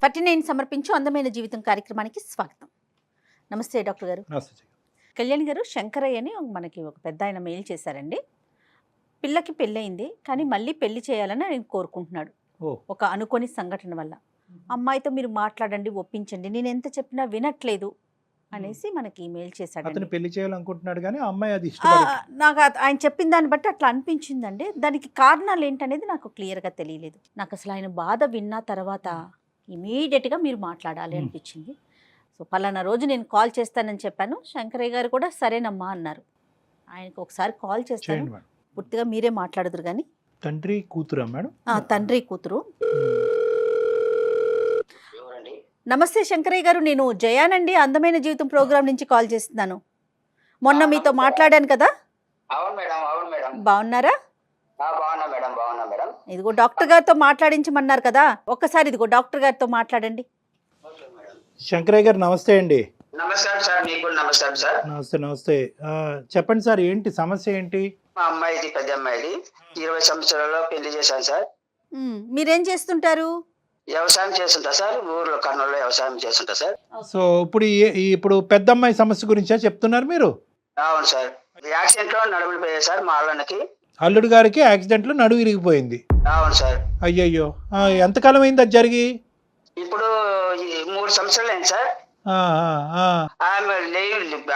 39 సమర్పించు అందమైన జీవితం కార్యక్రమానికి స్వాగతం. నమస్తే డాక్టర్ గారు. నమస్తే. కళ్యాణి గారు, శంకరయ్య అని మనకి ఒక పెద్ద ఆయన మెయిల్ చేశారండి. పిల్లకి పెళ్ళయింది కానీ మళ్ళీ పెళ్లి చేయాలని ఆయన కోరుకుంటున్నాడు. ఒక అనుకోని సంఘటన వల్ల అమ్మాయితో మీరు మాట్లాడండి, ఒప్పించండి, నేను ఎంత చెప్పినా వినట్లేదు అనేసి మనకి మెయిల్ చేశాడు. అతను పెళ్లి చేయాలనుకుంటున్నాడు కానీ అమ్మాయి అది నాకు ఆయన చెప్పిన దాన్ని బట్టి అట్లా అనిపించిందండి. దానికి కారణాలు ఏంటనేది నాకు క్లియర్గా తెలియలేదు. నాకు అసలు ఆయన బాధ విన్న తర్వాత ఇమీడియట్గా మీరు మాట్లాడాలి అనిపించింది. సో పలానా రోజు నేను కాల్ చేస్తానని చెప్పాను. శంకరయ్య గారు కూడా సరేనమ్మా అన్నారు. ఆయనకు ఒకసారి కాల్ చేస్తాను, పూర్తిగా మీరే మాట్లాడదురు కానీ. తండ్రి కూతురు మేడం? తండ్రి కూతురు. నమస్తే శంకరయ్య గారు, నేను జయానండి, అందమైన జీవితం ప్రోగ్రాం నుంచి కాల్ చేస్తున్నాను. మొన్న మీతో మాట్లాడాను కదా. అవును మేడం, అవును మేడం. బాగున్నారా? బాగున్నా మేడం, బాగున్నా మేడం. ఇదిగో డాక్టర్ గారితో మాట్లాడించమన్నారు కదా, ఒక్కసారి ఇదిగో డాక్టర్ గారితో మాట్లాడండి. శంకరయ్య గారు నమస్తే అండి. నమస్కారం సార్. మీకు నమస్కారం సార్. నమస్తే నమస్తే. చెప్పండి సార్, ఏంటి సమస్య ఏంటి? మా అమ్మాయిది, పెద్ద అమ్మాయిది, 20 సంవత్సరాల్లో పెళ్లి చేశాను సార్. మీరేం చేస్తుంటారు? వ్యవసాయం చేస్తుంటా సార్, ఊర్లో కర్నూలులో వ్యవసాయం చేస్తుంటా సార్. సో ఇప్పుడు పెద్ద అమ్మాయి సమస్య గురించా చెప్తున్నారు మీరు? అవును సార్. యాక్సిడెంట్ లో నడుములు పోయాయి సార్ మా అల్లనికి. అల్లుడు గారికి యాక్సిడెంట్ లో నడుము ఇరిగిపోయింది? అవును సార్. అయ్యయ్యో, ఎంతకాలం అయింది అది జరిగి? ఇప్పుడు 3 సంవత్సరాలు అయింది సార్. ఆమె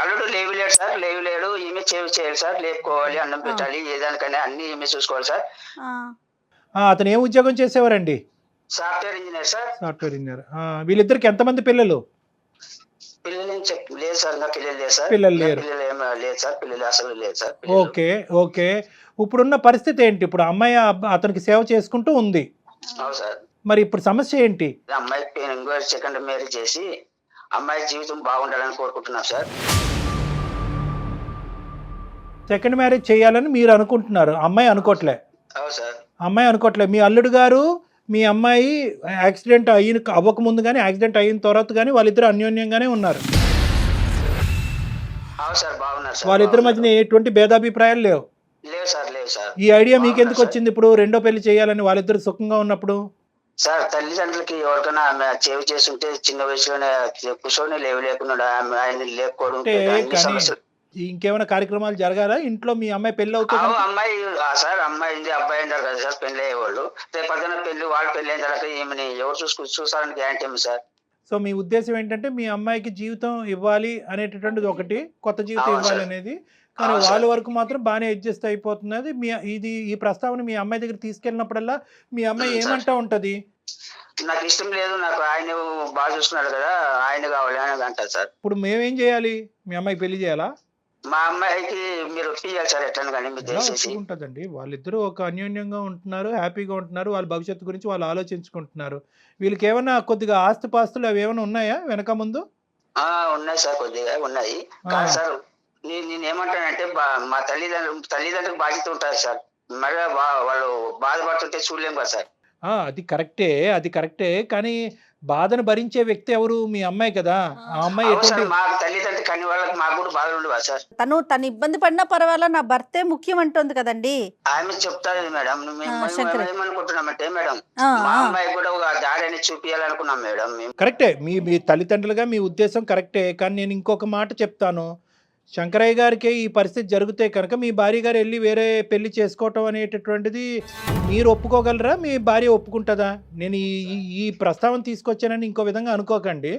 అల్లుడు లేవు సార్, లేడు. ఈమె చేయాలి సార్, లేపుకోవాలి, అన్నం పెట్టాలి, ఏదానికైనా అన్ని ఈమె చూసుకోవాలి సార్. అతను ఏం ఉద్యోగం చేసేవారండి? Software engineer sir. Software engineer. వీళ్ళిద్దరికి ఎంతమంది పిల్లలు? పిల్లలు లేదు సార్, ఇంకా పిల్లలు లేదు సార్. పిల్లలు లేరు? లేదు సార్, పిల్లలు అసలు లేదు సార్. Okay okay. ఇప్పుడున్న పరిస్థితి ఏంటి? ఇప్పుడు అమ్మాయి అతనికి సేవ చేసుకుంటూ ఉంది. అవును సార్. మరి ఇప్పుడు సమస్య ఏంటి? అమ్మాయికి ఇంకో సెకండ్ మ్యారేజ్ చేసి అమ్మాయి జీవితం బాగుండాలని కోరుకుంటున్నాం సార్. సెకండ్ మ్యారేజ్ చేయాలని మీరు అనుకుంటున్నారు, అమ్మాయి అనుకోవట్లే? అవును సార్. అమ్మాయి అనుకోవట్లే. మీ అల్లుడు గారు మీ అమ్మాయి యాక్సిడెంట్ అవ్వక ముందు కానీ యాక్సిడెంట్ అయిన తర్వాత కానీ వాళ్ళిద్దరు అన్యోన్యంగానే ఉన్నారు? అవును సార్, బాగున్నారు సార్. వాళ్ళిద్దరి మధ్యన ఎటువంటి భేదాభిప్రాయాలు లేవు? లేవు సార్, లేవు సార్. ఈ ఐడియా మీకు ఎందుకు వచ్చింది ఇప్పుడు రెండో పెళ్లి చేయాలని, వాళ్ళిద్దరు సుఖంగా ఉన్నప్పుడు? సార్, తల్లిదండ్రులకి ఎవరికైనా ఆమె చేవి చేస్తుంటే చిన్న వయసులోనే కూర్చొని లేకుండా ఆయన లేకపోవడం. ఇంకేమైనా కార్యక్రమాలు జరగాలా ఇంట్లో? మీ అమ్మాయి పెళ్లి అవుతుంది? అమ్మాయి సార్, అమ్మాయి అబ్బాయి అంటారు కదా సార్, పెళ్లి అయ్యేవాళ్ళు. రేపు పక్కన వాళ్ళు పెళ్లి అయిన తర్వాత ఈమెని ఎవరు చూసారని గ్యారంటీ ఏమి సార్? సో మీ ఉద్దేశం ఏంటంటే మీ అమ్మాయికి జీవితం ఇవ్వాలి అనేటటువంటిది ఒకటి, కొత్త జీవితం ఇవ్వాలి అనేది. కానీ వాళ్ళ వరకు మాత్రం బాగానే అడ్జస్ట్ అయిపోతున్నది. ఈ ప్రస్తావన మీ అమ్మాయి దగ్గర తీసుకెళ్ళినప్పుడల్లా మీ అమ్మాయి ఏమంటా ఉంటది? నాకు ఇష్టం లేదు, నాకు ఆయన బాగా చూసుకున్నాడు కదా, ఆయన కావాలి అని అంటారు సార్. ఇప్పుడు మేమేం చేయాలి? మీ అమ్మాయికి పెళ్లి చేయాలా? మా అమ్మాయికి మీరు ఒప్పియాలి సార్, ఎట్లా కానీ ఉంటదండి. వాళ్ళిద్దరూ ఒక అన్యోన్యంగా ఉంటున్నారు, హ్యాపీగా ఉంటున్నారు, వాళ్ళ భవిష్యత్తు గురించి వాళ్ళు ఆలోచించుకుంటున్నారు. వీళ్ళకి ఏమైనా కొద్దిగా ఆస్తిపాస్తులు అవి ఏమైనా ఉన్నాయా వెనక ముందు? ఉన్నాయి సార్, కొద్దిగా ఉన్నాయి. కాదు సార్, నేనేమంటానంటే మా తల్లిదండ్రులకు బాధ్యత ఉంటుంది సార్. మళ్ళీ వాళ్ళు బాధపడుతుంటే చూడలేం కదా సార్. అది కరెక్టే. కానీ బాధను భరించే వ్యక్తి ఎవరు? మీ అమ్మాయి కదా. ఆ అమ్మాయి మా తల్లిదండ్రులు కానీ వాళ్ళకి మాకు కూడా బాధలు ఉండవా సార్? తను ఇబ్బంది పడినా పర్వాలేదు, నా భర్తే ముఖ్యం అంటుంది కదండి. ఆమె చెప్తారు మేడం. ఏమనుకుంటున్నామంటే మేడం, మా అమ్మాయి కూడా ఒక దారిని చూపించాలనుకున్నాం మేడం. కరెక్టే, మీ తల్లిదండ్రులుగా మీ ఉద్దేశం కరెక్టే. కానీ నేను ఇంకొక మాట చెప్తాను. శంకరయ్య గారికి ఈ పరిస్థితి జరిగితే కనుక మీ భార్య గారు వెళ్ళి వేరే పెళ్లి చేసుకోవటం అనేటటువంటిది మీరు ఒప్పుకోగలరా? మీ భార్య ఒప్పుకుంటుందా? నేను ఈ ప్రస్తావన తీసుకొచ్చానని ఇంకో విధంగా అనుకోకండి.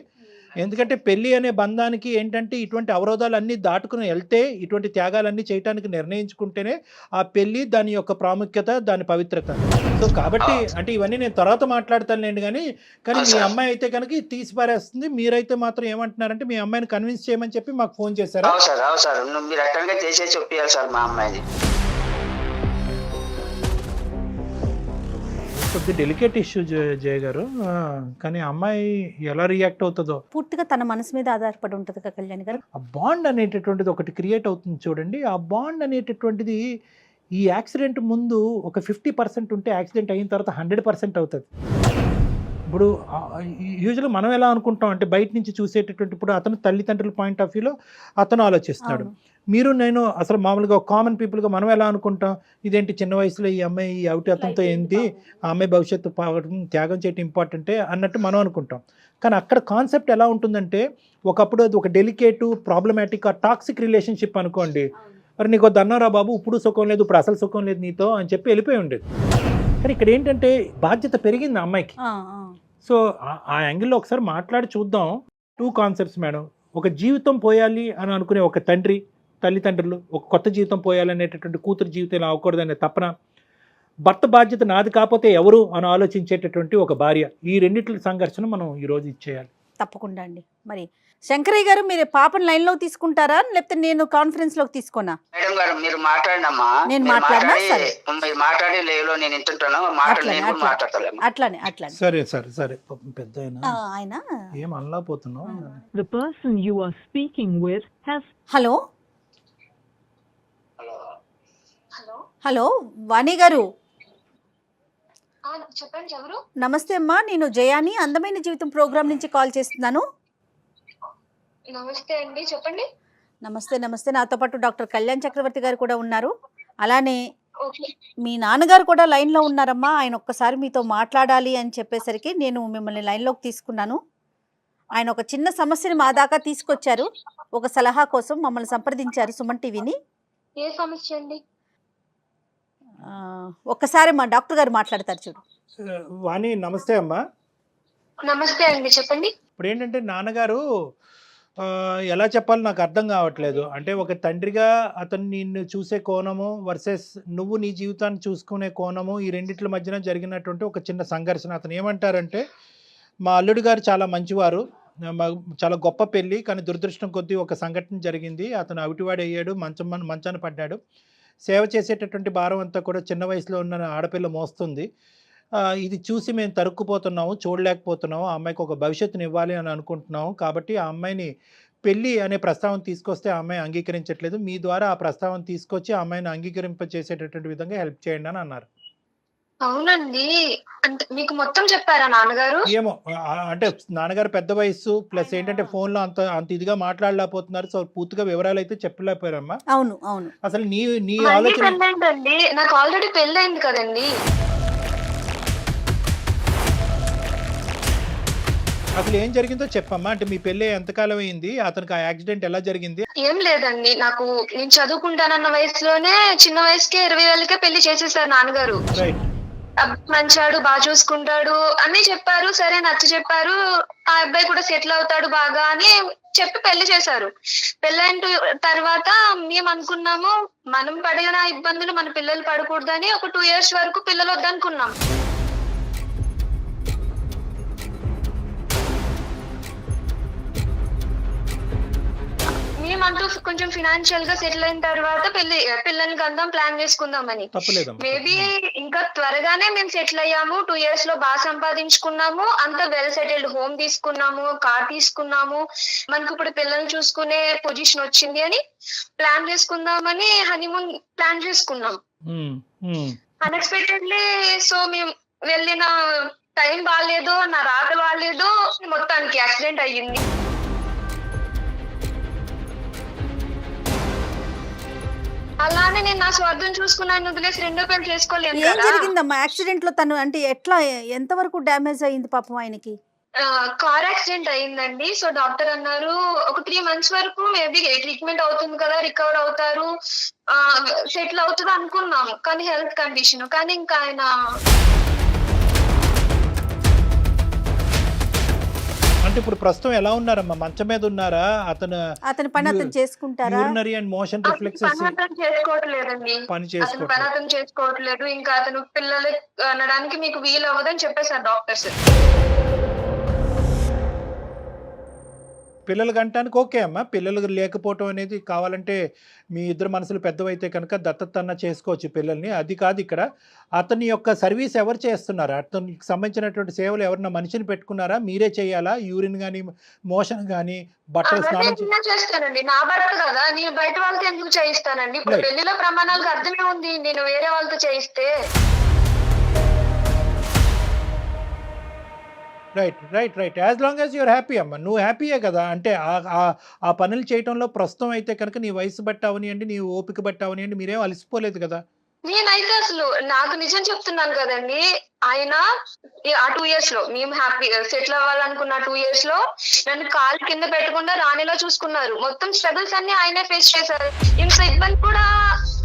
ఎందుకంటే పెళ్లి అనే బంధానికి ఏంటంటే ఇటువంటి అవరోధాలన్నీ దాటుకుని వెళ్తే, ఇటువంటి త్యాగాలన్నీ చేయటానికి నిర్ణయించుకుంటేనే ఆ పెళ్లి దాని యొక్క ప్రాముఖ్యత, దాని పవిత్రత. సో కాబట్టి అంటే ఇవన్నీ నేను తర్వాత మాట్లాడతానులేండి. కానీ మీ అమ్మాయి అయితే కనుక తీసి పారేస్తుంది. మీరైతే మాత్రం ఏమంటున్నారంటే మీ అమ్మాయిని కన్విన్స్ చేయమని చెప్పి మాకు ఫోన్ చేశారా? మీరు అట్టంగా చేసేసి చెప్పారు సార్ మా అమ్మాయిని. కొద్ది డెలికేట్ ఇష్యూ జయ గారు. కానీ అమ్మాయి ఎలా రియాక్ట్ అవుతుందో పూర్తిగా తన మనసు మీద ఆధారపడి ఉంటుంది కదా కళ్యాణ్ గారు. ఆ బాండ్ అనేటటువంటిది ఒకటి క్రియేట్ అవుతుంది చూడండి. ఆ బాండ్ అనేటటువంటిది ఈ యాక్సిడెంట్ ముందు ఒక 50% ఉంటే యాక్సిడెంట్ అయిన తర్వాత 100% అవుతుంది. ఇప్పుడు యూజువల్గా మనం ఎలా అనుకుంటాం అంటే బయట నుంచి చూసేటటువంటి ఇప్పుడు అతను తల్లిదండ్రుల పాయింట్ ఆఫ్ వ్యూలో అతను ఆలోచిస్తున్నాడు. అవును. మీరు నేను అసలు మామూలుగా కామన్ పీపుల్గా మనం ఎలా అనుకుంటాం, ఇదేంటి చిన్న వయసులో ఈ అమ్మాయి ఈ అవుటి అతనితో ఏంటి, ఆ అమ్మాయి భవిష్యత్తు త్యాగం చేయటం ఇంపార్టెంటే అన్నట్టు మనం అనుకుంటాం. కానీ అక్కడ కాన్సెప్ట్ ఎలా ఉంటుందంటే ఒకప్పుడు అది ఒక డెలికేటు ప్రాబ్లమాటిక్ టాక్సిక్ రిలేషన్షిప్ అనుకోండి. మరి నీకు దన్నారా బాబు, ఇప్పుడు సుఖం లేదు, ఇప్పుడు అసలు సుఖం లేదు నీతో అని చెప్పి వెళ్ళిపోయి ఉండేది. కానీ ఇక్కడ ఏంటంటే బాధ్యత పెరిగింది ఆ అమ్మాయికి. సో ఆ యాంగిల్లో ఒకసారి మాట్లాడి చూద్దాం. 2 కాన్సెప్ట్స్ మేడం. ఒక జీవితం పోయాలి అని అనుకునే ఒక తల్లిదండ్రులు, ఒక కొత్త జీవితం పోయాలనేటటువంటి కూతురు జీవితం ఇలా అవ్వకూడదనే తపన, భర్త బాధ్యత నాది కాకపోతే ఎవరు అని ఆలోచించేటటువంటి ఒక భార్య, ఈ రెండింటి సంఘర్షణ మనం ఈరోజు ఇచ్చేయాలి. తప్పకుండా అండి. మరి శంకరయ్య గారు మీరు పాపను లైన్లో తీసుకుంటారా లేకపోతే నేను కాన్ఫరెన్స్లోకి తీసుకోనా? మేడం గారు మీరు మాట్లాడినమ్మా, నేను మీరు మాట్లాడినా? సరే. మీరు మాట్లాడి లేవులో నేను వింటుంటాను, నేను కూడా మాట్లాడతాను. అట్లానే సరే సరే సరే. పెద్ద ఆయన ఏం అనలేకపోతున్నావు. The person you are speaking with has... hello hello Vani garu, చెప్పండి ఎవరు? నమస్తే అమ్మా, నేను జయాని అందమైన జీవితం ప్రోగ్రామ్ నుంచి కాల్ చేస్తున్నాను. నమస్తే అండి, చెప్పండి. నమస్తే నమస్తే. నాతో పాటు డాక్టర్ కళ్యాణ్ చక్రవర్తి గారు కూడా ఉన్నారు. అలానే ఓకే. మీ నాన్నగారు కూడా లైన్లో ఉన్నారమ్మా. ఆయన ఒక్కసారి మీతో మాట్లాడాలి అని చెప్పేసరికి నేను మిమ్మల్ని లైన్లోకి తీసుకున్నాను. ఆయన ఒక చిన్న సమస్యని మా దాకా తీసుకొచ్చారు. ఒక సలహా కోసం మమ్మల్ని సంప్రదించారు సుమన్ టీవీని. ఏ సమస్య అండి? ఒక్కసారి మా డాక్టర్ గారు మాట్లాడతారు చూడు. వాణి నమస్తే అమ్మా. నమస్తే అండి, చెప్పండి. ఇప్పుడు ఏంటంటే నాన్నగారు ఎలా చెప్పాలో నాకు అర్థం కావట్లేదు. అంటే ఒక తండ్రిగా అతను నిన్ను చూసే కోణము వర్సెస్ నువ్వు నీ జీవితాన్ని చూసుకునే కోణము, ఈ రెండిట్ల మధ్యన జరిగినటువంటి ఒక చిన్న సంఘర్షణ. అతను ఏమంటారంటే మా అల్లుడు గారు చాలా మంచివారు, చాలా గొప్ప పెళ్ళి, కానీ దురదృష్టం కొద్దీ ఒక సంఘటన జరిగింది. అతను అవిటివాడు అయ్యాడు, మంచాన పడ్డాడు. సేవ చేసేటటువంటి భారం అంతా కూడా చిన్న వయసులో ఉన్న ఆడపిల్ల మోస్తుంది. ఇది చూసి మేము తరుక్కుపోతున్నాము, చూడలేకపోతున్నాము. ఆ అమ్మాయికి ఒక భవిష్యత్తుని ఇవ్వాలి అని అనుకుంటున్నాము. కాబట్టి ఆ అమ్మాయిని పెళ్ళి అనే ప్రస్తావన తీసుకొస్తే ఆ అమ్మాయి అంగీకరించట్లేదు. మీ ద్వారా ఆ ప్రస్తావన తీసుకొచ్చి ఆ అమ్మాయిని అంగీకరింపచేసేటటువంటి విధంగా హెల్ప్ చేయండి అని అన్నారు. అవునండి, అంటే మీకు మొత్తం చెప్పారా నాన్నగారు? ఏమో అంటే నాన్నగారు పెద్ద వయసు ప్లస్ ఏంటంటే ఫోన్లో అంత ఇదిగా మాట్లాడలేకపోతున్నారు. సో పూర్తిగా వివరాలు అయితే చెప్పలేకపోయారమ్మా. అవును అవును. అసలు నీ మళ్ళీ ఆలోచన పెళ్ళైందండి, నాకు ఆల్రెడీ పెళ్ళైంది కదండి. అసలు ఏం జరిగిందో చెప్పమ్మా. అంటే మీ పెళ్ళి ఎంతకాలం అయింది, అతనికి ఆ యాక్సిడెంట్ ఎలా జరిగింది? ఏం లేదండి, నేను చదువుకుంటానన్న వయసులోనే చిన్న వయసుకే 20,000కే పెళ్లి చేసేసారు నాన్నగారు. రైట్. మంచాడు, బాగా చూసుకుంటాడు అన్ని చెప్పారు. సరే నచ్చ చెప్పారు, ఆ అబ్బాయి కూడా సెటిల్ అవుతాడు బాగా అని చెప్పి పెళ్లి చేశారు. పెళ్ళైన తర్వాత మేము అనుకున్నాము మనం పడిన ఇబ్బందులు మన పిల్లలు పడకూడదని ఒక 2 years వరకు పిల్లలు వద్దనుకున్నాం. మేమంటూ కొంచెం ఫినాన్షియల్ గా సెటిల్ అయిన తర్వాత పిల్లల్ని కందాం ప్లాన్ చేసుకుందామని. మేబీ ఇంకా త్వరగానే మేము సెటిల్ అయ్యాము. 2 years లో బాగా సంపాదించుకున్నాము, అంత వెల్ సెటిల్డ్ హోమ్ తీసుకున్నాము, కార్ తీసుకున్నాము. మనకు ఇప్పుడు పిల్లల్ని చూసుకునే పొజిషన్ వచ్చింది అని ప్లాన్ చేసుకుందామని హనీమూన్ ప్లాన్ చేసుకున్నాం. అన్ఎక్స్పెక్టెడ్లీ సో మేము వెళ్ళిన టైం బాగాలేదు, నా రాత బాగాలేదు, మొత్తానికి యాక్సిడెంట్ అయ్యింది. అలానే నేను నా స్వార్థం చూసుకున్నాను వదిలేసి రెండో పెళ్లి చేసుకోలేను. ఏం జరిగిందమ్మా యాక్సిడెంట్ లో? తను అంటే ఎట్లా ఎంతవరకు డ్యామేజ్ అయింది పాపం ఆయనకి? కార్ యాక్సిడెంట్ అయిందండి. సో డాక్టర్ అన్నారు ఒక 3 months వరకు మేబీ ట్రీట్మెంట్ అవుతుంది కదా, రికవర్ అవుతారు, సెటిల్ అవుతుంది అనుకున్నాము. కానీ హెల్త్ కండిషన్, కానీ ఇంకా ఆయన అంటే ఇప్పుడు ప్రస్తుతం ఎలా ఉన్నారమ్మా? మంచం మీద ఉన్నారా? అతని పని అతను చేసుకుంటారా? యూరినరీ అండ్ మోషన్ రిఫ్లెక్సెస్ చేసుకోవట్లేదండి. అతను చేసుకోవట్లేదు. ఇంకా అతను పిల్లలు అనడానికి మీకు వీలు అవ్వదని చెప్పేశారు డాక్టర్స్. పిల్లలు కంటానికి ఓకే అమ్మా. పిల్లలు లేకపోవటం అనేది కావాలంటే మీ ఇద్దరు మనసులు పెద్దవైతే కనుక దత్తత చేసుకోవచ్చు పిల్లల్ని. అది కాదు ఇక్కడ. అతని యొక్క సర్వీస్ ఎవరు చేస్తున్నారు? అతనికి సంబంధించినటువంటి సేవలు ఎవరన్నా మనిషిని పెట్టుకున్నారా? మీరే చేయాలా? యూరిన్ కానీ మోషన్ కానీ బట్టలు స్నానం చేస్తానండి. నా భర్త కదా, నేను బయట వాళ్ళతో ఎందుకు చేయిస్తానండి? ఇప్పుడు పెళ్లిలో ప్రమాణాలకు అర్థమే ఉంది, నేను వేరే వాళ్ళతో చేయిస్తే. Right as long as you're happy అమ్మ, నువ్వు హ్యాపీయే కదా. అంటే ఆ పనులు చేయటంలో ప్రస్తుతం అయితే కనుక నీ వయసు బట్టి అవనియండి, నీ ఓపిక బట్టి అవనియండి, మీరేం అలసిపోలేదు కదా. నేనైతే అసలు నాకు నిజం చెప్తున్నాను కదండి, ఆయన ఆ 2 years లో మేము హ్యాపీ సెటిల్ అవ్వాలనుకున్న 2 years లో నన్ను కాలు కింద పెట్టకుండా రాణిలో చూసుకున్నారు. మొత్తం స్ట్రగుల్స్ అన్ని ఆయనే ఫేస్ చేశారు. ఇంత ఇబ్బంది కూడా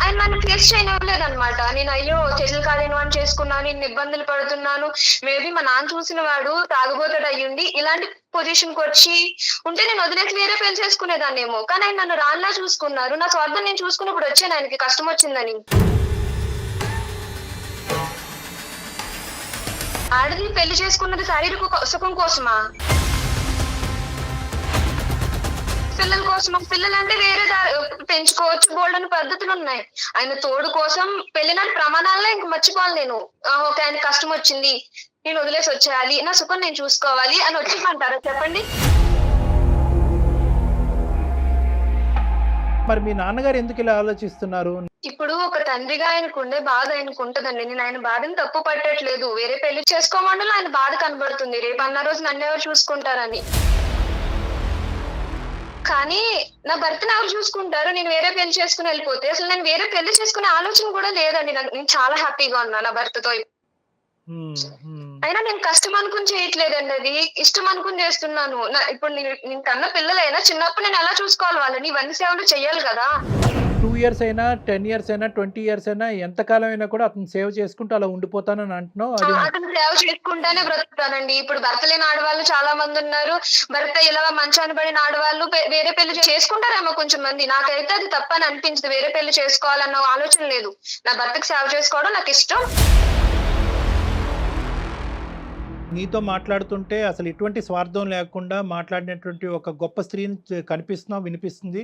ఆయన నన్ను ఫేస్ చేయనివ్వలేదు అనమాట. నేను అయ్యో సెటిల్ కాలేని వాడిని చేసుకున్నాను, ఇన్ని ఇబ్బందులు పడుతున్నాను, మేబీ మా నాన్న చూసిన వాడు తాగుబోతాడు అయ్యుండి ఇలాంటి పొజిషన్ కి వచ్చి ఉంటే నేను వదిలేసి వేరే పెళ్లి చేసుకునేదాన్నేమో. కానీ ఆయన నన్ను రాణిలా చూసుకున్నారు. నా స్వార్థం నేను చూసుకున్నప్పుడు వచ్చాను ఆయనకి కష్టం వచ్చిందని. ఆడది పెళ్లి చేసుకున్నది శారీరక సుఖం కోసమా, పిల్లల కోసమా? పిల్లలంటే వేరే పెంచుకోవచ్చు, బోల్డని పద్ధతులు ఉన్నాయి. ఆయన తోడు కోసం పెళ్లిన ప్రమాణాల్లో ఇంక మర్చిపోవాలి నేను. ఓకే ఆయన కష్టం వచ్చింది, నేను వదిలేసి వచ్చేయాలి, నా సుఖం నేను చూసుకోవాలి అని వచ్చిమంటారా చెప్పండి? మరి మీ నాన్నగారు ఎందుకు ఇలా ఆలోచిస్తున్నారు? ఇప్పుడు ఒక తండ్రిగా ఆయనకు ఉండే బాధ ఆయనకు ఉంటదండి. నేను ఆయన బాధని తప్పు పట్టట్లేదు. వేరే పెళ్లి చేసుకోమండలో ఆయన బాధ కనబడుతుంది, రేపు అన్న రోజు నన్ను ఎవరు చూసుకుంటారని. కానీ నా భర్తను ఎవరు చూసుకుంటారు? నేను వేరే పెళ్లి చేసుకుని వెళ్ళిపోతే అసలు నేను వేరే పెళ్లి చేసుకునే ఆలోచన కూడా లేదండి. నేను చాలా హ్యాపీగా ఉన్నా నా భర్తతో. అయినా నేను కష్టం అనుకుని చేయట్లేదండి, అది ఇష్టం అనుకుని చేస్తున్నాను. ఇప్పుడు నేను కన్న పిల్లలైనా చిన్నప్పుడు నేను ఎలా చూసుకోవాలి వాళ్ళని, ఇవన్నీ సేవలు చెయ్యాలి కదా. 2 years అయినా 10 years అయినా 20 years అయినా ఎంతకాలం అయినా కూడా అతను సేవ్ చేసుకుంటూ అలా ఉండిపోతానని అంటున్నావు. అతను సేవ చేసుకుంటానే బ్రతుకుతానండి. ఇప్పుడు భర్త లేని ఆడవాళ్ళు చాలా మంది ఉన్నారు. భర్త ఇలా మంచాన్ని పడిన ఆడవాళ్ళు వేరే పెళ్లి చేసుకుంటారేమో కొంచెం మంది. నాకైతే అది తప్పని అనిపించదు. వేరే పెళ్లి చేసుకోవాలన్న ఆలోచన లేదు. నా భర్తకు సేవ చేసుకోవడం నాకు ఇష్టం. నీతో మాట్లాడుతుంటే అసలు ఎటువంటి స్వార్థం లేకుండా మాట్లాడినటువంటి ఒక గొప్ప స్త్రీని కనిపిస్తున్నావు, వినిపిస్తుంది.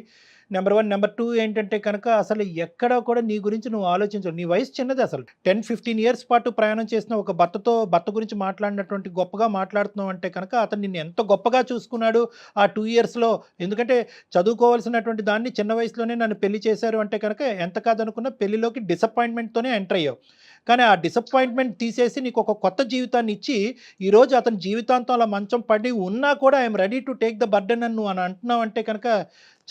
నెంబర్ 1. నెంబర్ 2 ఏంటంటే కనుక అసలు ఎక్కడ కూడా నీ గురించి నువ్వు ఆలోచించవు. నీ వయసు చిన్నది. అసలు 10-15 years పాటు ప్రయాణం చేసిన ఒక భర్త గురించి మాట్లాడినటువంటి గొప్పగా మాట్లాడుతున్నావు అంటే కనుక అతను నిన్ను ఎంత గొప్పగా చూసుకున్నాడు ఆ 2 yearsలో. ఎందుకంటే చదువుకోవాల్సినటువంటి దాన్ని చిన్న వయసులోనే నన్ను పెళ్లి చేశారు అంటే కనుక ఎంత కాదనుకున్నా పెళ్లిలోకి డిసప్పాయింట్మెంట్తోనే ఎంటర్ అయ్యావు. కానీ ఆ డిసప్పాయింట్మెంట్ తీసేసి నీకు ఒక కొత్త జీవితాన్ని ఇచ్చి ఈరోజు అతని జీవితాంతం అలా మంచం పడి ఉన్నా కూడా I'm ready to take the burden అని నువ్వు అని అంటున్నావు అంటే కనుక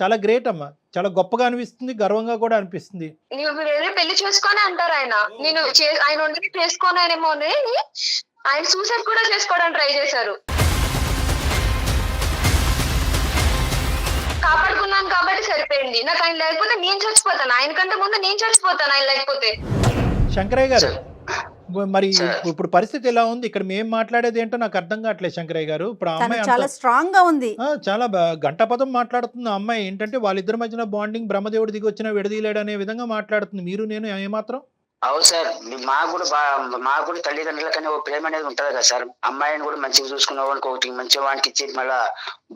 చాలా గ్రేట్ అమ్మా. చాలా గొప్పగా అనిపిస్తుంది, గర్వంగా కూడా అనిపిస్తుంది. నువ్వు వేరే పెళ్లి చేసుకొని అంటారు ఆయన. నేను ఆయన ఉండి చేసుకోనేమో అని ఆయన సూసైడ్ కూడా చేసుకోవడానికి ట్రై చేశారు. కాపాడుకున్నాను కాబట్టి సరిపోయింది. నాకు ఆయన లేకపోతే నేను చచ్చిపోతాను. ఆయన కంటే ముందు నేను చచ్చిపోతాను ఆయన లేకపోతే. శంకరయ్య గారు, మరి ఇప్పుడు పరిస్థితి ఎలా ఉంది? ఇక్కడ మేము మాట్లాడేది ఏంటో నాకు అర్థం కావట్లేదు శంకరయ్య గారు. ఇప్పుడు ఆ అమ్మాయి చాలా స్ట్రాంగ్ గా ఉంది, చాలా గంటపదం మాట్లాడుతుంది. ఆ అమ్మాయి ఏంటంటే వాళ్ళిద్దరి మధ్యన బాండింగ్ బ్రహ్మదేవుడు దిగి వచ్చినా విడదీయలేడు అనే విధంగా మాట్లాడుతుంది. మీరు నేను ఏమాత్రం అవును సార్, మాకు కూడా తల్లిదండ్రుల కన్నా ఒక ప్రేమ అనేది ఉంటది కదా సార్. అమ్మాయిని కూడా మంచిగా చూసుకున్న వాడికి ఒకటి మంచి వానికి ఇచ్చి మళ్ళా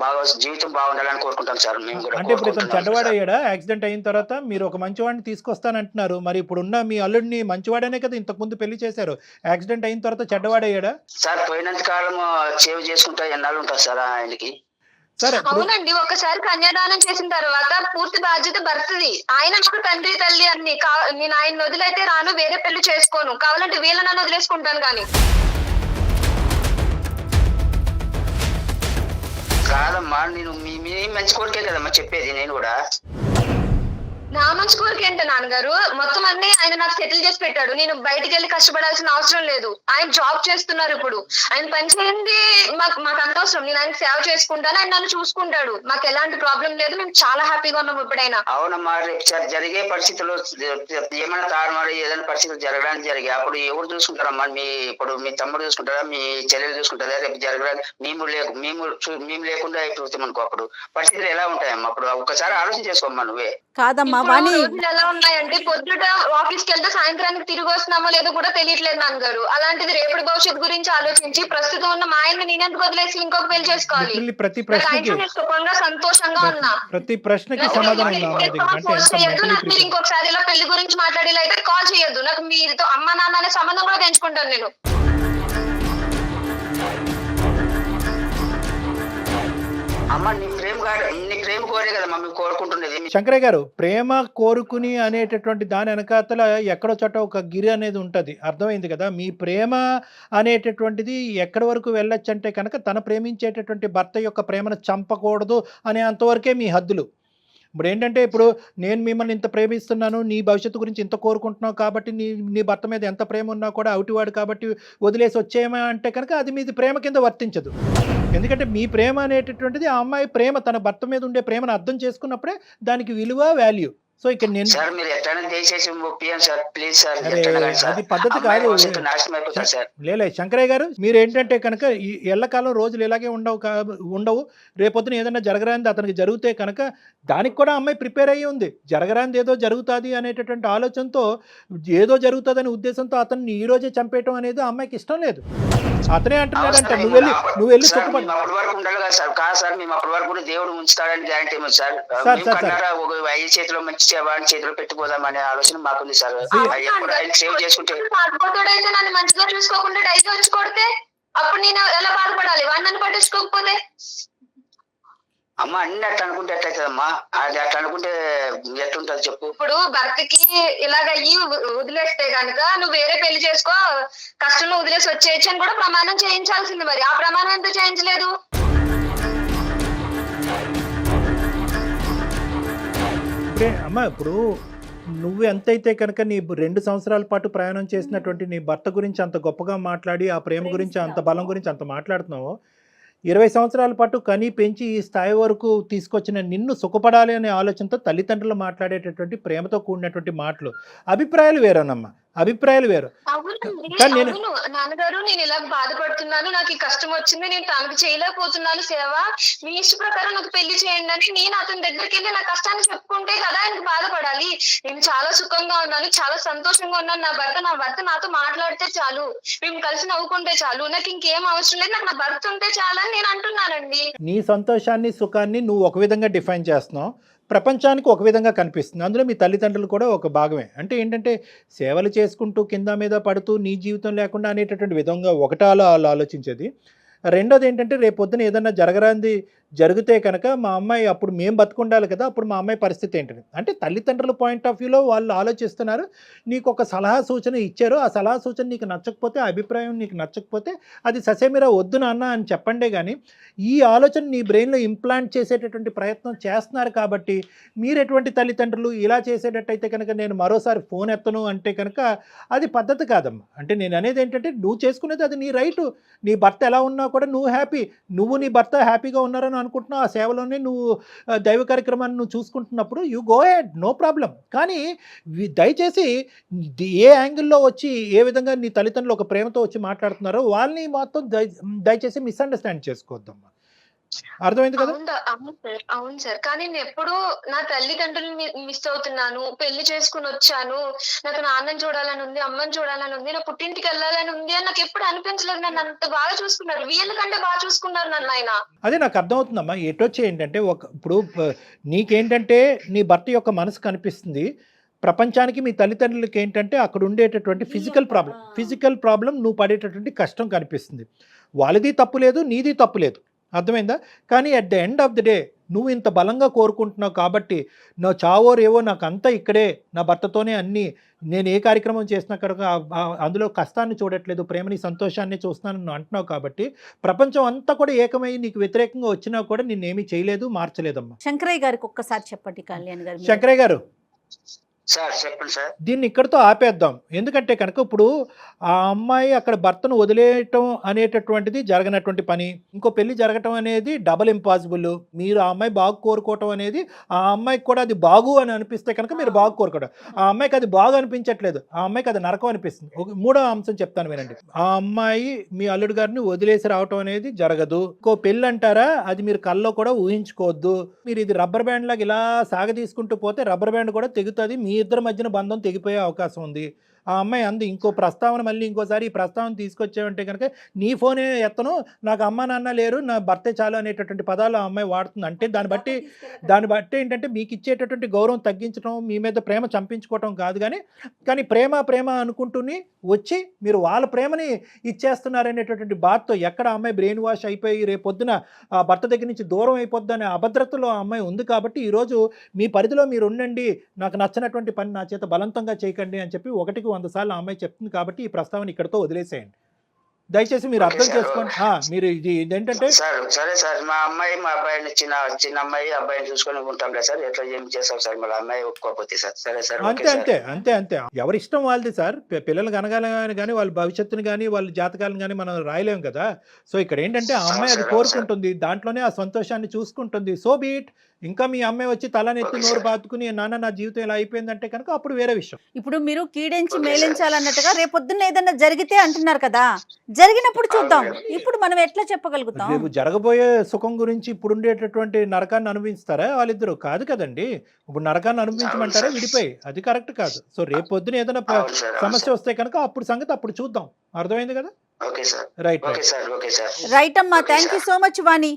బాగా జీవితం బాగుండాలని కోరుకుంటాం సార్ మేము కూడా. అంటే ఇప్పుడు ఇతను చెడ్డవాడయ్యాడా? యాక్సిడెంట్ అయిన తర్వాత మీరు ఒక మంచివాడిని తీసుకొస్తానంటున్నారు. మరి ఇప్పుడున్న మీ అల్లుడిని మంచివాడనే కదా ఇంతకు ముందు పెళ్లి చేశారు. యాక్సిడెంట్ అయిన తర్వాత చెడ్డవాడయ్యాడా? సార్ పోయినంత కాలం సేవ్ చేసుకుంటా ఎన్నాళ్ళు ఉంటుంది సార్ ఆయనకి. అవునండి, ఒకసారి కన్యాదానం చేసిన తర్వాత పూర్తి బాధ్యత భర్తది. ఆయన నాకు తండ్రి తల్లి అన్ని. నేను ఆయన వదిలైతే రాను, వేరే పెళ్లి చేసుకోను. కావాలంటే వీళ్ళ నన్ను వదిలేసుకుంటాను. కానీ కాదమ్మా, నేను మీ మంచి కోరికే కదమ్మా చెప్పేది. నేను కూడా నా మంచి కోరిక ఏంటో నాన్నగారు, మొత్తం అన్ని ఆయన నాకు సెటిల్ చేసి పెట్టాడు. నేను బయటికి వెళ్ళి కష్టపడాల్సిన అవసరం లేదు. ఆయన జాబ్ చేస్తున్నారు. ఇప్పుడు ఆయన పని చేయండి మాకు అంత అవసరం. నేను ఆయన సేవ చేసుకుంటాను, ఆయన నన్ను చూసుకుంటాడు. మాకు ఎలాంటి ప్రాబ్లం లేదు. మేము చాలా హ్యాపీగా ఉన్నాం ఇప్పుడైనా. అవునమ్మా, జరిగే పరిస్థితుల్లో ఏమైనా తారుమారు ఏదైనా పరిస్థితులు జరగడానికి జరిగాయి అప్పుడు ఎవరు చూసుకుంటారమ్మా? ఇప్పుడు మీ తమ్ముడు చూసుకుంటారా, మీ చెల్లెలు చూసుకుంటారా? రేపు జరగడానికి మేము లేకుండా అయిపోతాం అనుకో, అప్పుడు పరిస్థితులు ఎలా ఉంటాయమ్మా? అప్పుడు ఒకసారి ఆలోచన చేసుకోమ్మా నువ్వే. కాదమ్మా, ఎలా ఉన్నాయంటే పొద్దుట ఆఫీస్కి వెళ్తే సాయంత్రానికి తిరిగి వస్తున్నామో లేదో కూడా తెలియట్లేదు నాన్నగారు. అలాంటిది రేపటి భవిష్యత్తు గురించి ఆలోచించి ప్రస్తుతం ఉన్న మా ఆయన నేనెందుకు వదిలేసి ఇంకొక పెళ్లి చేసుకోవాలి? సంతోషంగా ఉన్నా. ప్రతి ప్రశ్నకి సమాధానం మీరు ఇంకొకసారి ఇలా పెళ్లి గురించి మాట్లాడేలా కాల్ చేయొద్దు. నాకు మీతో అమ్మ నాన్న అనే సంబంధం కూడా పెంచుకుంటాను నేను. అమ్మ నీ ప్రేమ ప్రేమ కోరే కదా మమ్మీ కోరుకుంటున్నది. శంకరయ్య గారు, ప్రేమ కోరుకుని అనేటటువంటి దాని వెనకాతల ఎక్కడో చోట ఒక గిరి అనేది ఉంటుంది, అర్థమైంది కదా. మీ ప్రేమ అనేటటువంటిది ఎక్కడి వరకు వెళ్ళొచ్చు అంటే కనుక తన ప్రేమించేటటువంటి భర్త యొక్క ప్రేమను చంపకూడదు అనే అంతవరకే మీ హద్దులు. ఇప్పుడు ఏంటంటే, ఇప్పుడు నేను మిమ్మల్ని ఇంత ప్రేమిస్తున్నాను, నీ భవిష్యత్తు గురించి ఇంత కోరుకుంటున్నావు కాబట్టి నీ భర్త మీద ఎంత ప్రేమ ఉన్నా కూడా అవుటివాడు కాబట్టి వదిలేసి వచ్చేయమా అంటే కనుక అది మీది ప్రేమ కింద వర్తించదు. ఎందుకంటే మీ ప్రేమ అనేటటువంటిది ఆ అమ్మాయి ప్రేమ, తన భర్త మీద ఉండే ప్రేమను అర్థం చేసుకున్నప్పుడే దానికి విలువ, వాల్యూ. సో ఇక్కడ నేను సార్ మీరు ఎట్లా దయచేసి ఒప్పియండి సార్, ప్లీజ్ సార్. అది పద్ధతి కాదు. నాశనం అయిపోతుంది సార్. లేలే శంకరయ్య గారు, మీరు ఏంటంటే కనుక ఈ ఎల్లకాలం రోజులు ఇలాగే ఉండవు. రేపొద్దున ఏదైనా జరగరానిది అతనికి జరిగితే కనుక దానికి కూడా అమ్మాయి ప్రిపేర్ అయ్యి ఉంది. జరగరానిది ఏదో జరుగుతుంది అనేటటువంటి ఆలోచనతో, ఏదో జరుగుతుంది అనే ఉద్దేశంతో అతన్ని ఈ రోజే చంపేయటం అనేది ఆ అమ్మాయికి ఇష్టం లేదు. అతనే అంటున్నాడంట, నువ్వు వెళ్ళి సుఖపడి అప్పటి వరకు ఉండాలి కదా సార్. కాదు సార్, మేము అప్పటి వరకు కూడా దేవుడు ఉంచుతాడని గ్యారంటీ ఉంది సార్. ఒక ఐదు చేతిలో మంచి వాడి చేతిలో పెట్టిపోదాం అనే ఆలోచన మాకుంది సార్. ఎప్పుడు ఆయన సేవ్ చేసుకుంటే నన్ను మంచిగా చూసుకోకుండా డైరీ వచ్చి కొడితే అప్పుడు నేను ఎలా బాధపడాలి? వాడిని నన్ను పట్టించుకోకపోతే అమ్మ అన్ని అట్లా అనుకుంటే ఎట్లయితుందమ్మా? అది అట్లా అనుకుంటే ఎట్లుంటది చెప్పు. ఇప్పుడు భర్తకి ఇలాగయ్యి వదిలేస్తే కనుక నువ్వు వేరే పెళ్లి చేసుకో, కష్టంలో వదిలేసి వచ్చేయచ్చు అని కూడా ప్రమాణం చేయించాల్సింది. మరి ఆ ప్రమాణం ఎందుకు చేయించలేదు? అమ్మా, ఇప్పుడు నువ్వు ఎంతైతే కనుక నీ 2 సంవత్సరాల పాటు ప్రయాణం చేసినటువంటి నీ భర్త గురించి అంత గొప్పగా మాట్లాడి, ఆ ప్రేమ గురించి అంత బలం గురించి అంత మాట్లాడుతున్నావో, 20 సంవత్సరాల పాటు కని పెంచి ఈ స్థాయి వరకు తీసుకొచ్చిన నిన్ను సుఖపడాలి అనే ఆలోచనతో తల్లిదండ్రులు మాట్లాడేటటువంటి ప్రేమతో కూడినటువంటి మాటలు, అభిప్రాయాలు వేరేనమ్మా, అభిప్రాయాలు వేరు. నాన్నగారు, నేను ఇలా బాధపడుతున్నాను, నాకు ఈ కష్టం వచ్చింది, నేను తనకు చేయలేకపోతున్నాను సేవ, మీ ఇష్ట ప్రకారం నాకు పెళ్లి చేయండి అని నేను అతని దగ్గరికి వెళ్ళి నా కష్టాన్ని చెప్పుకుంటే కదా ఆయనకు బాధపడాలి. నేను చాలా సుఖంగా ఉన్నాను, చాలా సంతోషంగా ఉన్నాను, నా భర్త నాతో మాట్లాడితే చాలు, మేము కలిసి నవ్వుకుంటే చాలు, నాకు ఇంకేం అవసరం లేదు, నాకు నా భర్త ఉంటే చాలు అని నేను అంటున్నానండి. నీ సంతోషాన్ని, సుఖాన్ని నువ్వు ఒక విధంగా డిఫైన్ చేస్తున్నావు, ప్రపంచానికి ఒక విధంగా కనిపిస్తుంది. అందులో మీ తల్లిదండ్రులు కూడా ఒక భాగమే. అంటే ఏంటంటే, సేవలు చేసుకుంటూ కింద మీద పడుతూ నీ జీవితం లేకుండా అనేటటువంటి విధంగా ఒకటి ఆలోచించేది. రెండోది ఏంటంటే, రేపొద్దున ఏదన్నా జరగరాంది జరిగితే కనుక మా అమ్మాయి అప్పుడు మేము బతుకుండాలి కదా, అప్పుడు మా అమ్మాయి పరిస్థితి ఏంటని. అంటే తల్లిదండ్రుల పాయింట్ ఆఫ్ వ్యూలో వాళ్ళు ఆలోచిస్తున్నారు, నీకు ఒక సలహా సూచన ఇచ్చారు, ఆ సలహా సూచన నీకు నచ్చకపోతే, ఆ అభిప్రాయం నీకు నచ్చకపోతే అది ససేమిరా వద్దు నాన్న అని చెప్పండే కానీ, ఈ ఆలోచన నీ బ్రెయిన్లో ఇంప్లాంట్ చేసేటటువంటి ప్రయత్నం చేస్తున్నారు. కాబట్టి మీరు ఎటువంటి తల్లిదండ్రులు ఇలా చేసేటట్టయితే కనుక నేను మరోసారి ఫోన్ ఎత్తను అంటే కనుక అది పద్ధతి కాదమ్మా. అంటే నేను అనేది ఏంటంటే, నువ్వు చేసుకునేది అది నీ రైటు. నీ భర్త ఎలా ఉన్నా కూడా నువ్వు హ్యాపీ, నువ్వు నీ భర్త హ్యాపీగా ఉన్నారని అనుకుంటున్నావు, ఆ సేవలోనే నువ్వు దైవ కార్యక్రమాన్ని నువ్వు చూసుకుంటున్నప్పుడు you go ahead, no problem. కానీ దయచేసి ఏ యాంగిల్లో వచ్చి ఏ విధంగా నీ తల్లిదండ్రులు ఒక ప్రేమతో వచ్చి మాట్లాడుతున్నారో వాళ్ళని మాత్రం దయచేసి మిస్అండర్స్టాండ్ చేసుకోవద్దమ్మా. అర్థమైంది కదా? అవును సార్, కానీ నేను ఎప్పుడు నా తల్లిదండ్రులు మిస్ అవుతున్నాను, పెళ్లి చేసుకుని వచ్చాను, నాకు నాన్నని చూడాలని ఉంది, అమ్మని చూడాలని ఉంది, నా పుట్టింటికి వెళ్ళాలని ఉంది అని నాకు ఎప్పుడు అనిపించలేదు. నన్ను అంత బాగా చూసుకున్నారు, వీళ్ళకంటే బాగా చూసుకున్నారు నన్ను ఆయన. అదే నాకు అర్థమవుతుందమ్మా. ఎటొచ్చి ఏంటంటే, ఇప్పుడు నీకేంటంటే నీ భర్త యొక్క మనసు కనిపిస్తుంది, ప్రపంచానికి మీ తల్లిదండ్రులకి ఏంటంటే అక్కడ ఉండేటటువంటి ఫిజికల్ ప్రాబ్లం నువ్వు పడేటటువంటి కష్టం కనిపిస్తుంది. వాళ్ళది తప్పు లేదు, నీది తప్పు లేదు, అర్థమైందా? కానీ at the end of the day నువ్వు ఇంత బలంగా కోరుకుంటున్నావు కాబట్టి, నా చావో రేవో నాకు అంతా ఇక్కడే, నా భర్తతోనే అన్నీ, నేను ఏ కార్యక్రమం చేసినా కనుక అందులో కష్టాన్ని చూడట్లేదు, ప్రేమని సంతోషాన్ని చూస్తున్నాను అంటున్నావు కాబట్టి, ప్రపంచం అంతా కూడా ఏకమై నీకు వ్యతిరేకంగా వచ్చినా కూడా నిన్నేమీ చేయలేదు, మార్చలేదమ్మా. శంకరయ్య గారికి ఒక్కసారి చెప్పండి కళ్యాణ్ గారు. శంకరయ్య గారు, సార్ చెప్పండి సార్. దీన్ని ఇక్కడితో ఆపేద్దాం. ఎందుకంటే కనుక ఇప్పుడు ఆ అమ్మాయి అక్కడ భర్తను వదిలేయటం అనేటటువంటిది జరగనటువంటి పని, ఇంకో పెళ్లి జరగటం అనేది డబల్ ఇంపాసిబుల్. మీరు ఆ అమ్మాయి బాగు కోరుకోవటం అనేది, ఆ అమ్మాయికి కూడా అది బాగు అని అనిపిస్తే కనుక మీరు బాగు కోరుకోవడం, ఆ అమ్మాయికి అది బాగు అనిపించట్లేదు, ఆ అమ్మాయికి అది నరకం అనిపిస్తుంది. మూడో అంశం చెప్తాను వినండి. ఆ అమ్మాయి మీ అల్లుడు గారిని వదిలేసి రావటం అనేది జరగదు. ఇంకో పెళ్ళి అంటారా, అది మీరు కల్లో కూడా ఊహించుకోవద్దు. మీరు ఇది రబ్బర్ బ్యాండ్ లాగా ఇలా సాగ తీసుకుంటూ పోతే రబ్బర్ బ్యాండ్ కూడా తెగుతుంది, మీ ఇద్దరి మధ్యన బంధం తెగిపోయే అవకాశం ఉంది. ఆ అమ్మాయి అంది ఇంకో ప్రస్తావన మళ్ళీ ఇంకోసారి ఈ ప్రస్తావన తీసుకొచ్చావంటే కనుక నీ ఫోనే ఎత్తను, నాకు అమ్మ నాన్న లేరు, నా భర్తే చాలు అనేటటువంటి పదాలు ఆ అమ్మాయి వాడుతుంది. అంటే దాన్ని బట్టి ఏంటంటే మీకు ఇచ్చేటటువంటి గౌరవం తగ్గించడం, మీ మీద ప్రేమ చంపించుకోవటం కాదు, కానీ ప్రేమ అనుకుంటూనే వచ్చి మీరు వాళ్ళ ప్రేమని ఇచ్చేస్తున్నారనేటటువంటి బాధతో ఎక్కడ అమ్మాయి బ్రెయిన్ వాష్ అయిపోయి రేపొద్దున ఆ భర్త దగ్గర నుంచి దూరం అయిపోద్ది అనే అభద్రతలో ఆ అమ్మాయి ఉంది. కాబట్టి ఈరోజు మీ పరిధిలో మీరు ఉండండి, నాకు నచ్చినటువంటి పని నా చేత బలవంతంగా చేయకండి అని చెప్పి 1కి 100 సార్లు ఆ అమ్మాయి చెప్తుంది. కాబట్టి ఈ ప్రస్తావన ఇక్కడతో వదిలేసేయండి. దయచేసి మీరు అర్థం చేసుకోండి. మీరు ఇదేంటంటే సరే సార్, మా అమ్మాయి మా అబ్బాయిని చిన్న అమ్మాయి అబ్బాయిని చూసుకొని ఉంటాం కదా సార్, ఎట్లా ఏం చేస్తాం సార్, మళ్ళీ అమ్మాయి ఒప్పుకోకపోతే సార్. సరే సార్, అంతే ఎవరి ఇష్టం వాళ్ళది సార్. పిల్లలు కనగాలని కానీ వాళ్ళ భవిష్యత్తుని కానీ వాళ్ళ జాతకాలను కానీ మనం రాయలేము కదా. సో ఇక్కడ ఏంటంటే ఆ అమ్మాయి అది కోరుకుంటుంది, దాంట్లోనే ఆ సంతోషాన్ని చూసుకుంటుంది. So beat. ఇంకా మీ అమ్మాయి వచ్చి తలనెత్తి నోరు బాతుకుని నాన్న నా జీవితం ఇలా అయిపోయిందంటే కనుక అప్పుడు వేరే విషయం. ఇప్పుడు మీరు కీడించి మేలించాలన్నట్టుగా రేపొద్దున్న ఏదైనా జరిగితే అంటున్నారు కదా, జరిగినప్పుడు చూద్దాం. ఇప్పుడు మనం ఎట్లా చెప్పగలుగుతాం? రేపు జరగబోయే సుఖం గురించి ఇప్పుడు ఉండేటటువంటి నరకాన్ని అనుభవిస్తారా వాళ్ళిద్దరు? కాదు కదండి. ఇప్పుడు నరకాన్ని అనుభవించమంటారా విడిపోయి? అది కరెక్ట్ కాదు. సో రేపొద్దున ఏదైనా సమస్య వస్తే కనుక అప్పుడు సంగతి అప్పుడు చూద్దాం. అర్థమైంది కదా? రైట్ అమ్మా, thank you so much Vani.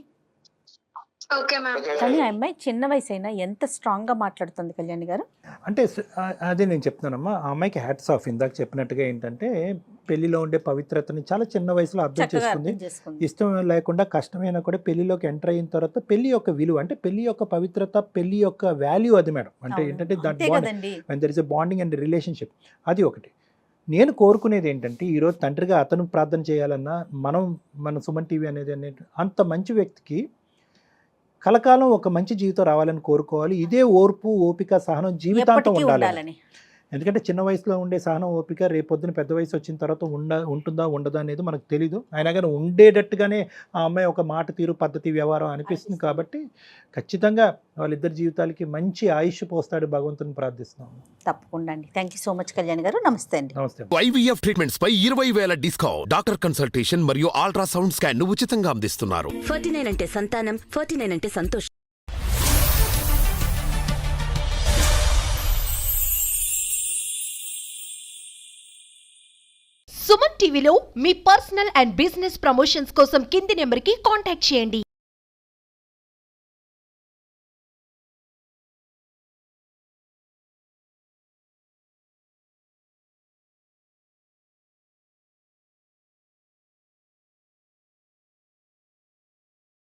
Okay ma'am. కానీ ఆ అమ్మాయి చిన్న వయసు అయినా ఎంత స్ట్రాంగ్ గా మాట్లాడుతుంది కళ్యాణి గారు. అంటే అదే నేను చెప్తున్నానమ్మా, ఆ అమ్మాయికి హ్యాట్స్ ఆఫ్. ఇందాక చెప్పినట్టుగా ఏంటంటే పెళ్లిలో ఉండే పవిత్రతని చాలా చిన్న వయసులో అర్థం చేసుకుంది. ఇష్టం లేకుండా కష్టమైనా కూడా పెళ్లిలోకి ఎంటర్ అయిన తర్వాత పెళ్లి యొక్క విలువ, అంటే పెళ్లి యొక్క పవిత్రత, పెళ్లి యొక్క వాల్యూ అది మేడం. అంటే ఏంటంటే there is a bonding and relationship. అది ఒకటి. నేను కోరుకునేది ఏంటంటే ఈరోజు తండ్రిగా అతను ప్రార్థన చేయాలన్నా మన సుమన్ టీవీ అనేది అంత మంచి వ్యక్తికి కలకాలం ఒక మంచి జీవితం రావాలని కోరుకోవాలి. ఇదే ఓర్పు, ఓపిక, సహనం జీవితాంతం ఉండాలి. ఎందుకంటే చిన్న వయసులో ఉండే సహనం, ఓపిక రేపొద్దున పెద్ద వయసు వచ్చిన తర్వాత ఉంటుందా ఉండదా అనేది మనకు తెలీదు. అయినా కానీ ఉండేటట్టుగానే ఆ అమ్మాయి ఒక మాట తీరు, పద్ధతి, వ్యవహారం అనిపిస్తుంది. కాబట్టి ఖచ్చితంగా వాళ్ళిద్దరి జీవితాలకి మంచి ఆయుష్ పోస్తాడు భగవంతుని ప్రార్థిస్తున్నాం. తప్పకుండా అండి. Thank you so much Kalyan గారు. నమస్తే అండి. నమస్తే. IVF ట్రీట్మెంట్స్ పై 20,000 డిస్కౌంట్, డాక్టర్ కన్సల్టేషన్ మరియు అల్ట్రాసౌండ్ స్కాన్ ను ఉచితంగా అందిస్తున్నారు. 49 అంటే సంతానం, 49 అంటే సంతోషం. సుమన్ టీవీలో మీ పర్సనల్ అండ్ బిజినెస్ ప్రమోషన్స్ కోసం కింది నెంబర్కి కాంటాక్ట్ చేయండి.